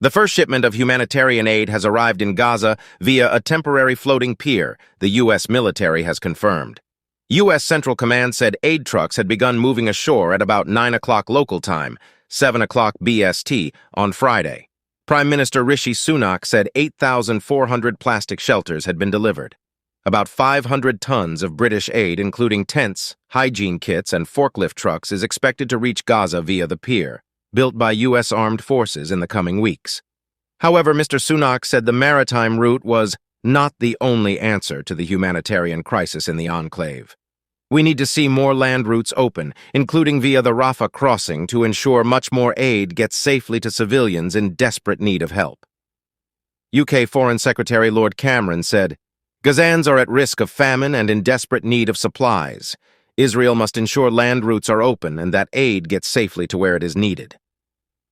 The first shipment of humanitarian aid has arrived in Gaza via a temporary floating pier, the U.S. military has confirmed. U.S. Central Command said aid trucks had begun moving ashore at about 9 o'clock local time, 7 o'clock BST, on Friday. Prime Minister Rishi Sunak said 8,400 plastic shelters had been delivered. About 500 tons of British aid, including tents, hygiene kits, and forklift trucks, is expected to reach Gaza via the pier, built by U.S. armed forces in the coming weeks. However, Mr. Sunak said the maritime route was not the only answer to the humanitarian crisis in the enclave. We need to see more land routes open, including via the Rafah crossing, to ensure much more aid gets safely to civilians in desperate need of help. UK Foreign Secretary Lord Cameron said, "Gazans are at risk of famine and in desperate need of supplies. Israel must ensure land routes are open and that aid gets safely to where it is needed."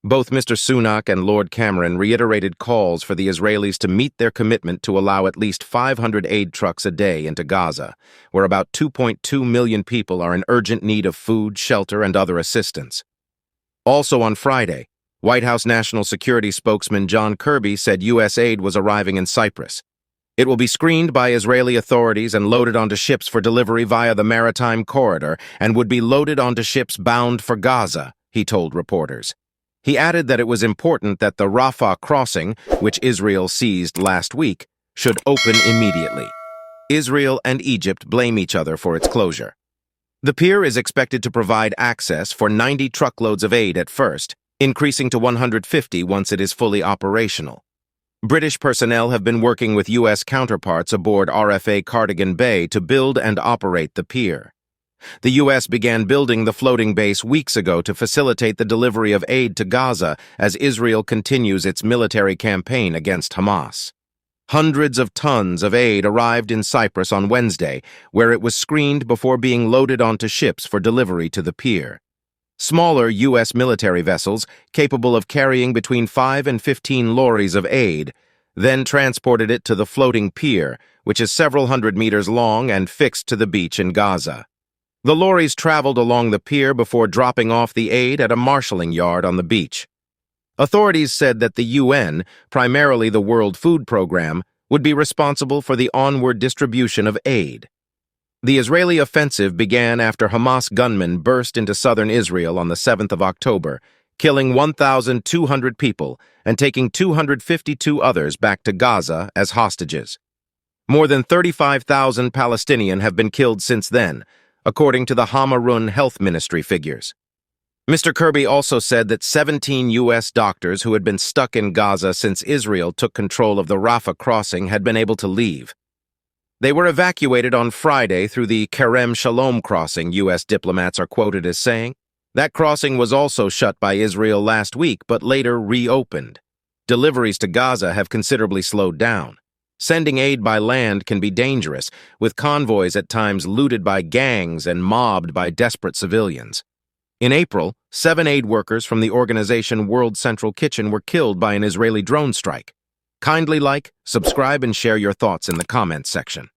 Both Mr. Sunak and Lord Cameron reiterated calls for the Israelis to meet their commitment to allow at least 500 aid trucks a day into Gaza, where about 2.2 million people are in urgent need of food, shelter, and other assistance. Also on Friday, White House National Security spokesman John Kirby said U.S. aid was arriving in Cyprus. It will be screened by Israeli authorities and loaded onto ships for delivery via the maritime corridor and would be loaded onto ships bound for Gaza, he told reporters. He added that it was important that the Rafah crossing, which Israel seized last week, should open immediately. Israel and Egypt blame each other for its closure. The pier is expected to provide access for 90 truckloads of aid at first, increasing to 150 once it is fully operational. British personnel have been working with U.S. counterparts aboard RFA Cardigan Bay to build and operate the pier. The U.S. began building the floating base weeks ago to facilitate the delivery of aid to Gaza as Israel continues its military campaign against Hamas. Hundreds of tons of aid arrived in Cyprus on Wednesday, where it was screened before being loaded onto ships for delivery to the pier. Smaller U.S. military vessels, capable of carrying between 5 and 15 lorries of aid, then transported it to the floating pier, which is several hundred meters long and fixed to the beach in Gaza. The lorries traveled along the pier before dropping off the aid at a marshalling yard on the beach. Authorities said that the UN, primarily the World Food Program, would be responsible for the onward distribution of aid. The Israeli offensive began after Hamas gunmen burst into southern Israel on the 7th of October, killing 1,200 people and taking 252 others back to Gaza as hostages. More than 35,000 Palestinians have been killed since then, according to the Hamarun Health Ministry figures. Mr. Kirby also said that 17 U.S. doctors who had been stuck in Gaza since Israel took control of the Rafah crossing had been able to leave. They were evacuated on Friday through the Kerem Shalom crossing, U.S. diplomats are quoted as saying. That crossing was also shut by Israel last week, but later reopened. Deliveries to Gaza have considerably slowed down. Sending aid by land can be dangerous, with convoys at times looted by gangs and mobbed by desperate civilians. In April, 7 aid workers from the organization World Central Kitchen were killed by an Israeli drone strike. Kindly like, subscribe, and share your thoughts in the comments section.